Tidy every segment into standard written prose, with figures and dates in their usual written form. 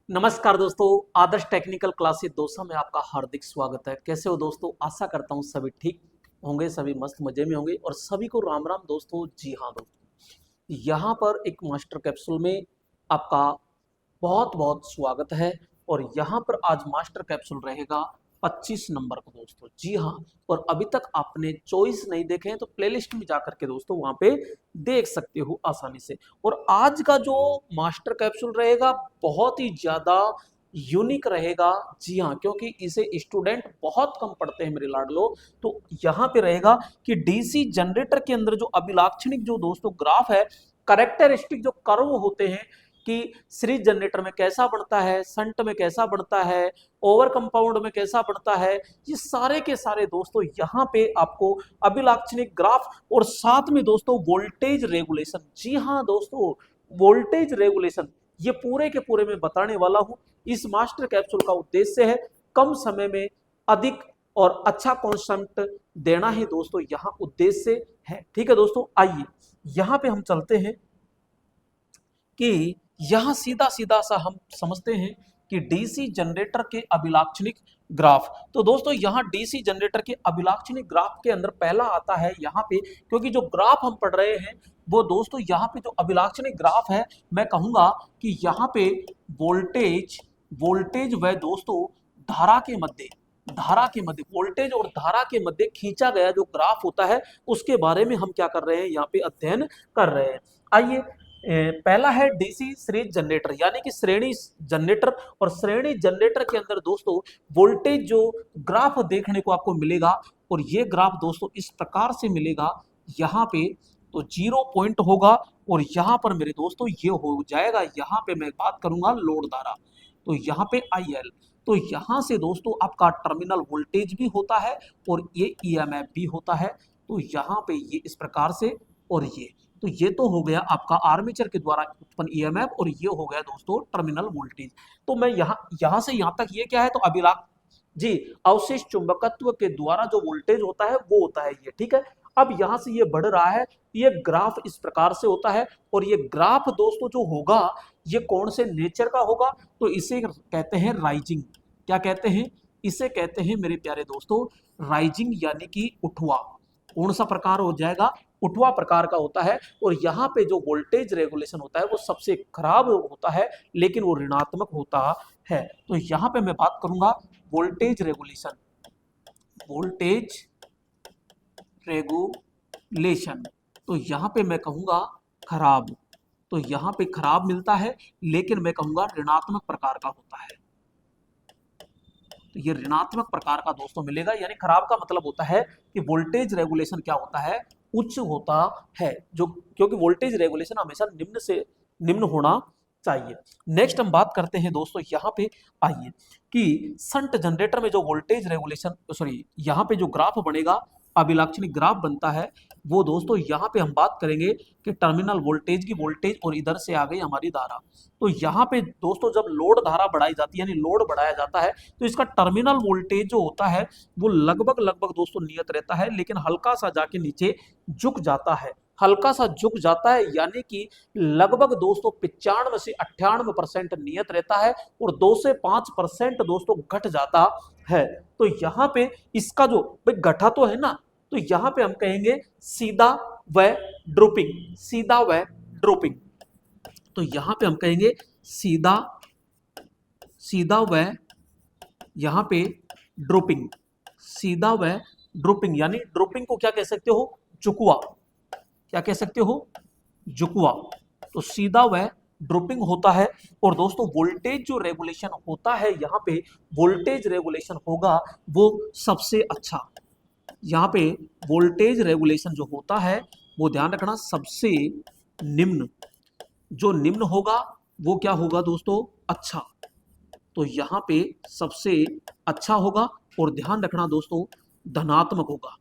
नमस्कार दोस्तों, आदर्श technical classes dosa में आपका हार्दिक स्वागत है। कैसे हो दोस्तों? आशा करता हूँ सभी ठीक होंगे, सभी मस्त मजे में होंगे और सभी को राम राम दोस्तों। जी हाँ दोस्तों, यहाँ पर एक मास्टर कैप्सूल में आपका बहुत बहुत स्वागत है। और यहाँ पर आज मास्टर कैप्सूल रहेगा 25 नंबर का दोस्तों। जी हाँ, और अभी तक आपने चॉइस नहीं देखे हैं तो प्लेलिस्ट में जाकर के दोस्तों वहां पे देख सकते हो आसानी से। और आज का जो मास्टर कैप्सूल रहेगा बहुत ही ज्यादा यूनिक रहेगा। जी हाँ, क्योंकि इसे स्टूडेंट बहुत कम पढ़ते हैं मेरे लाडलो। तो यहाँ पे रहेगा कि डीसी जनरेटर के अंदर जो अभिलाक्षणिक जो दोस्तों ग्राफ है, करेक्टरिस्टिक जो कर्व होते हैं कि सीरीज जनरेटर में कैसा बनता है, संट में कैसा बनता है, ओवर कंपाउंड में कैसा बनता है, ये सारे के सारे दोस्तों यहाँ पे आपको अभिलाक्षणिक ग्राफ और साथ में दोस्तों वोल्टेज रेगुलेशन। जी हाँ दोस्तों, वोल्टेज रेगुलेशन ये पूरे के पूरे मैं बताने वाला हूं। इस मास्टर कैप्सूल का उद्देश्य है कम समय में अधिक और अच्छा कॉन्सेप्ट देना है दोस्तों, यहाँ उद्देश्य है। ठीक है दोस्तों, आइए यहाँ पे हम चलते हैं कि यहां सीधा सीधा सा हम समझते हैं कि डीसी जनरेटर के अभिलाक्षणिक ग्राफ। तो दोस्तों यहाँ डीसी जनरेटर के अभिलाक्षणिक ग्राफ के अंदर पहला आता है यहाँ पे, क्योंकि जो ग्राफ हम पढ़ रहे हैं वो दोस्तों यहाँ पे जो अभिलाक्षणिक ग्राफ है, मैं कहूंगा कि यहाँ पे वोल्टेज वोल्टेज व दोस्तों धारा के मध्य वोल्टेज और धारा के मध्य खींचा गया जो ग्राफ होता है उसके बारे में हम क्या कर रहे हैं, यहाँ पे अध्ययन कर रहे हैं। आइए, पहला है डीसी सीरीज जनरेटर यानी कि श्रेणी जनरेटर। और श्रेणी जनरेटर के अंदर दोस्तों वोल्टेज जो ग्राफ देखने को आपको मिलेगा, और ये ग्राफ दोस्तों इस प्रकार से मिलेगा। यहाँ पे तो 0 पॉइंट होगा और यहाँ पर मेरे दोस्तों ये हो जाएगा, यहाँ पे मैं बात करूंगा लोड धारा, तो यहाँ पे IL। तो यहाँ से दोस्तों आपका टर्मिनल वोल्टेज भी होता है और ये EMF भी होता है। तो यहाँ पे ये इस प्रकार से, और ये तो हो गया आपका आर्मेचर के द्वारा उत्पन्न ईएमएफ, और ये हो गया दोस्तों टर्मिनल वोल्टेज। तो मैं यहाँ से यहाँ तक ये क्या है, तो अभिलाख जी अवशिष्ट चुंबकत्व के द्वारा जो वोल्टेज होता है वो होता है ये। ठीक है, अब यहाँ से ये बढ़ रहा है, ये ग्राफ इस प्रकार से होता है। और ये ग्राफ दोस्तों जो होगा ये कौन से नेचर का होगा, तो इसे कहते हैं राइजिंग। क्या कहते हैं? इसे कहते हैं मेरे प्यारे दोस्तों राइजिंग, यानी कि उठवा। कौन सा प्रकार हो जाएगा? उठवा प्रकार का होता है। और यहाँ पे जो वोल्टेज रेगुलेशन होता है वो सबसे खराब होता है, लेकिन वो ऋणात्मक होता है। तो यहाँ पे मैं बात करूंगा वोल्टेज रेगुलेशन, वोल्टेज रेगुलेशन। तो यहाँ पे मैं कहूंगा खराब, तो यहाँ पे खराब मिलता है, लेकिन मैं कहूंगा ऋणात्मक प्रकार का होता है। तो ये ऋणात्मक प्रकार का दोस्तों मिलेगा, यानी खराब का मतलब होता है कि वोल्टेज रेगुलेशन क्या होता है, उच्च होता है। जो क्योंकि वोल्टेज रेगुलेशन हमेशा निम्न से निम्न होना चाहिए। नेक्स्ट हम बात करते हैं दोस्तों यहाँ पे, आइए, कि संट जनरेटर में जो वोल्टेज रेगुलेशन सॉरी यहाँ पे जो ग्राफ बनेगा, अभिलाक्षणिक ग्राफ बनता है, वो दोस्तों यहाँ पे हम बात करेंगे कि टर्मिनल वोल्टेज की वोल्टेज और इधर से आ गई हमारी धारा। तो यहाँ पे दोस्तों जब लोड धारा बढ़ाई जाती है, यानी लोड बढ़ाया जाता है, तो इसका टर्मिनल वोल्टेज जो होता है वो लगभग लगभग दोस्तों नियत रहता है, लेकिन हल्का सा जाके नीचे झुक जाता है, हल्का सा झुक जाता है, यानी कि लगभग दोस्तों 95 से 98% नियत रहता है, और 2 से 5% दोस्तों घट जाता है। तो यहाँ पे इसका जो भाई घटा तो है ना, तो यहाँ पे हम कहेंगे सीधा व ड्रॉपिंग, सीधा व ड्रॉपिंग। तो यहाँ पे हम कहेंगे सीधा सीधा व यहाँ पे ड्रॉपिंग, सीधा व ड्रॉपिंग, यानी ड्रॉपिंग को क्या कह सकते हो? झुकवा। क्या कह सकते हो? झुकवा। तो सीधा व ड्रॉपिंग होता है। और दोस्तों वोल्टेज जो रेगुलेशन होता है, यहाँ पे वोल्टेज रेगुलेशन होगा वो सबसे अच्छा। यहाँ पे वोल्टेज रेगुलेशन जो होता है वो ध्यान रखना सबसे निम्न, जो निम्न होगा वो क्या होगा दोस्तों? अच्छा। तो यहाँ पे सबसे अच्छा होगा, और ध्यान रखना दोस्तों धनात्मक होगा।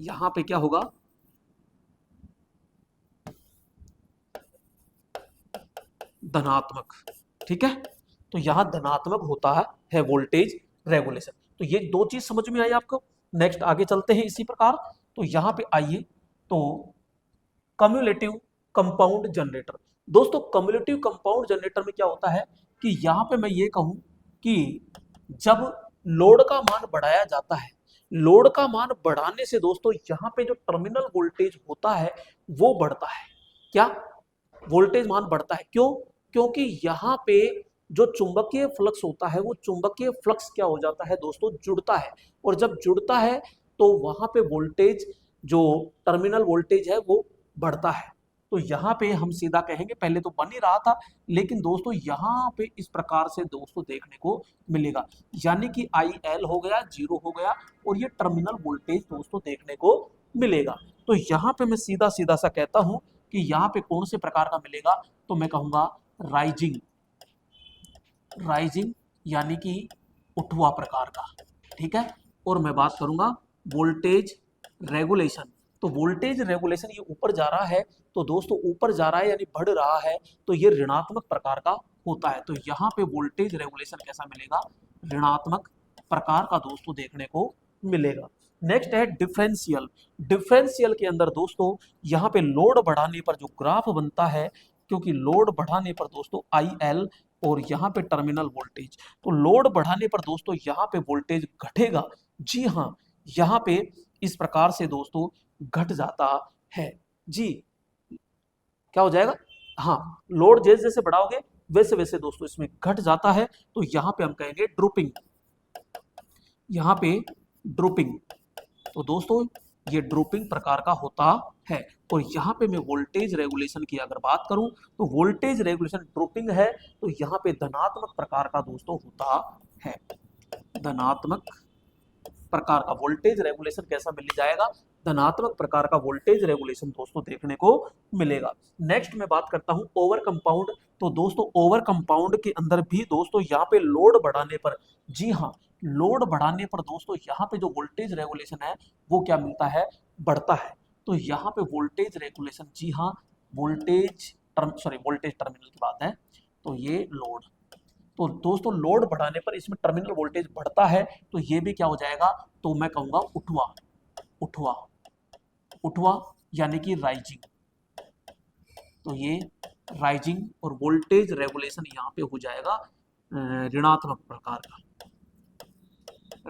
यहाँ पे क्या होगा? धनात्मक। ठीक है, तो यहाँ धनात्मक होता है वोल्टेज रेगुलेशन। तो ये दो चीज समझ में आई आपको। नेक्स्ट आगे चलते हैं इसी प्रकार। तो यहाँ पे आइए, तो कम्युलेटिव कंपाउंड जनरेटर। दोस्तों कम्युलेटिव कंपाउंड जनरेटर में क्या होता है कि यहां पे मैं ये कहूं कि जब लोड का मान बढ़ाया जाता है, लोड का मान बढ़ाने से दोस्तों यहां पे जो टर्मिनल वोल्टेज होता है वो बढ़ता है। क्या वोल्टेज मान बढ़ता है? क्यों? क्योंकि यहाँ पे जो चुंबकीय फ्लक्स होता है वो चुंबकीय फ्लक्स क्या हो जाता है दोस्तों, जुड़ता है। और जब जुड़ता है तो वहां पे वोल्टेज, जो टर्मिनल वोल्टेज है वो बढ़ता है। तो यहाँ पे हम सीधा कहेंगे, पहले तो बन ही रहा था, लेकिन दोस्तों यहाँ पे इस प्रकार से दोस्तों देखने को मिलेगा, यानी कि आई एल हो गया, जीरो हो गया, और ये टर्मिनल वोल्टेज दोस्तों देखने को मिलेगा। तो यहाँ पे मैं सीधा सीधा सा कहता हूं कि यहाँ पे कौन से प्रकार का मिलेगा, तो मैं कहूंगा राइजिंग, राइजिंग यानी कि उठवा प्रकार का। ठीक है। और मैं बात करूंगा वोल्टेज रेगुलेशन। तो वोल्टेज रेगुलेशन, ये ऊपर जा रहा है, तो दोस्तों ऊपर जा रहा है यानी बढ़ रहा है, तो ये ऋणात्मक प्रकार का होता है। तो यहाँ पे वोल्टेज रेगुलेशन कैसा मिलेगा, ऋणात्मक प्रकार का दोस्तों देखने को मिलेगा। नेक्स्ट है डिफरेंशियल। डिफरेंशियल के अंदर दोस्तों यहाँ पे लोड बढ़ाने पर जो ग्राफ बनता है, क्योंकि लोड बढ़ाने पर दोस्तों आई एल और यहाँ पे टर्मिनल वोल्टेज, तो लोड बढ़ाने पर दोस्तों यहाँ पे वोल्टेज घटेगा। जी हाँ, यहाँ पे इस प्रकार से दोस्तों घट जाता है। जी, क्या हो जाएगा? हाँ, लोड जैसे जैसे बढ़ाओगे वैसे वैसे दोस्तों इसमें घट जाता है। तो यहाँ पे हम कहेंगे ड्रूपिंग, यहाँ पे ड्रूपिंग। तो दोस्तों ये ड्रूपिंग प्रकार का होता है। और यहाँ पे मैं वोल्टेज रेगुलेशन की अगर बात करूं, तो वोल्टेज रेगुलेशन ड्रूपिंग है, तो यहाँ पे धनात्मक प्रकार का दोस्तों होता है। धनात्मक प्रकार का वोल्टेज रेगुलेशन कैसा मिल जाएगा, धनात्मक प्रकार का वोल्टेज रेगुलेशन दोस्तों देखने को मिलेगा। नेक्स्ट मैं बात करता हूं ओवर कंपाउंड। तो दोस्तों ओवर कंपाउंड के अंदर भी दोस्तों यहाँ पे लोड बढ़ाने पर, जी हाँ, लोड बढ़ाने पर दोस्तों यहाँ पे जो वोल्टेज रेगुलेशन है वो क्या मिलता है, बढ़ता है। तो यहाँ पे वोल्टेज रेगुलेशन, जी हाँ, वोल्टेज वोल्टेज टर्मिनल की बात है, तो ये लोड, तो दोस्तों लोड बढ़ाने पर इसमें टर्मिनल वोल्टेज बढ़ता है, तो ये भी क्या हो जाएगा, तो मैं कहूंगा उठवा, उठवा, उठवा यानी कि राइजिंग। तो ये राइजिंग और वोल्टेज रेगुलेशन यहाँ पे हो जाएगा ऋणात्मक प्रकार का,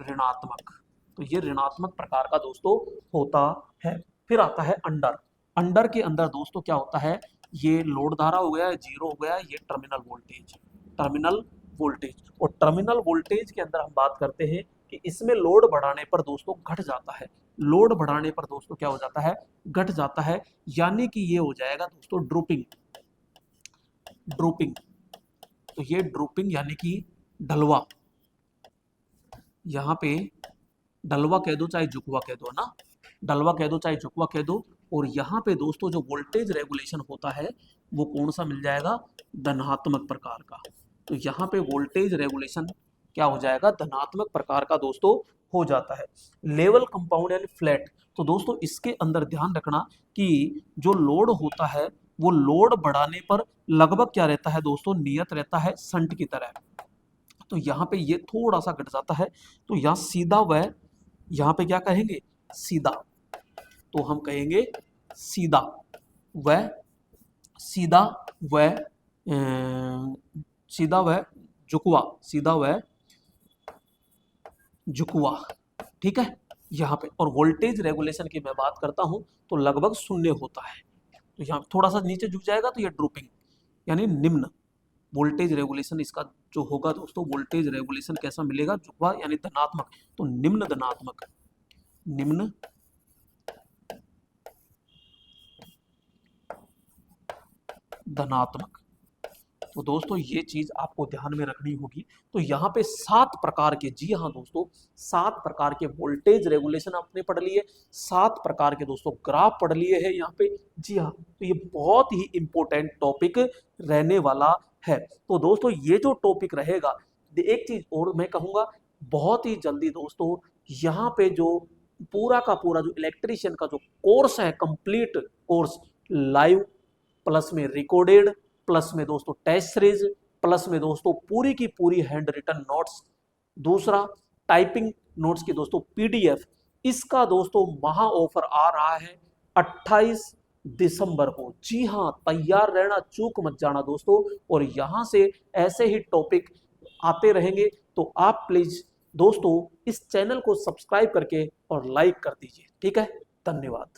ऋणात्मक। तो ये ऋणात्मक प्रकार का दोस्तों होता है। फिर आता है अंडर। अंडर के अंदर दोस्तों क्या होता है, ये लोड धारा हो गया, जीरो हो गया, ये टर्मिनल वोल्टेज, टर्मिनल वोल्टेज। और टर्मिनल वोल्टेज के अंदर हम बात करते हैं कि इसमें लोड बढ़ाने पर दोस्तों घट जाता है, लोड बढ़ाने पर दोस्तों क्या हो जाता है, घट जाता है, यानी कि ये हो जाएगा दोस्तों ड्रूपिंग, ड्रूपिंग। तो ये ड्रूपिंग यानी कि ढलवा, यहाँ पे डलवा कह दो चाहे झुकवा कह दो, है ना, डलवा कह दो चाहे झुकवा कह दो। और यहाँ पे दोस्तों जो वोल्टेज रेगुलेशन होता है वो कौन सा मिल जाएगा, धनात्मक प्रकार का। तो यहाँ पे वोल्टेज रेगुलेशन क्या हो जाएगा, धनात्मक प्रकार का दोस्तों हो जाता है। लेवल कंपाउंड यानी फ्लैट। तो दोस्तों इसके अंदर ध्यान रखना कि जो लोड होता है वो लोड बढ़ाने पर लगभग क्या रहता है दोस्तों, नियत रहता है संट की तरह। तो यहाँ पे ये थोड़ा सा घट जाता है, तो यहाँ सीधा वह, यहाँ पे क्या कहेंगे, सीधा, तो हम कहेंगे सीधा वह, सीधा वह, सीधा वह झुकवा, सीधा वह झुकवा। ठीक है, यहाँ पे। और वोल्टेज रेगुलेशन की मैं बात करता हूं तो लगभग शून्य होता है, तो यहाँ थोड़ा सा नीचे झुक जाएगा, तो ये ड्रूपिंग यानी निम्न। वोल्टेज रेगुलेशन इसका जो होगा दोस्तों, वोल्टेज रेगुलेशन कैसा मिलेगा, झुकवा यानी धनात्मक, तो निम्न धनात्मक, निम्न धनात्मक। तो दोस्तों ये चीज आपको ध्यान में रखनी होगी। तो यहाँ पे 7 प्रकार के, जी हाँ दोस्तों, 7 प्रकार के वोल्टेज रेगुलेशन आपने पढ़ लिए, 7 प्रकार के दोस्तों ग्राफ पढ़ लिए हैं यहाँ पे। जी हाँ, तो ये बहुत ही इंपॉर्टेंट टॉपिक रहने वाला है। तो दोस्तों ये जो टॉपिक रहेगा, एक चीज और मैं कहूंगा, बहुत ही जल्दी दोस्तों यहाँ पे जो पूरा का पूरा जो इलेक्ट्रीशियन का जो कोर्स है, कंप्लीट कोर्स, लाइव प्लस में रिकॉर्डेड, प्लस में दोस्तों टेस्ट सीरीज, प्लस में दोस्तों पूरी की पूरी हैंड रिटन नोट्स, दूसरा टाइपिंग नोट्स की दोस्तों पीडीएफ, इसका दोस्तों महा ऑफर आ रहा है 28 दिसंबर को। जी हाँ, तैयार रहना, चूक मत जाना दोस्तों। और यहां से ऐसे ही टॉपिक आते रहेंगे, तो आप प्लीज दोस्तों इस चैनल को सब्सक्राइब करके और लाइक कर दीजिए। ठीक है, धन्यवाद।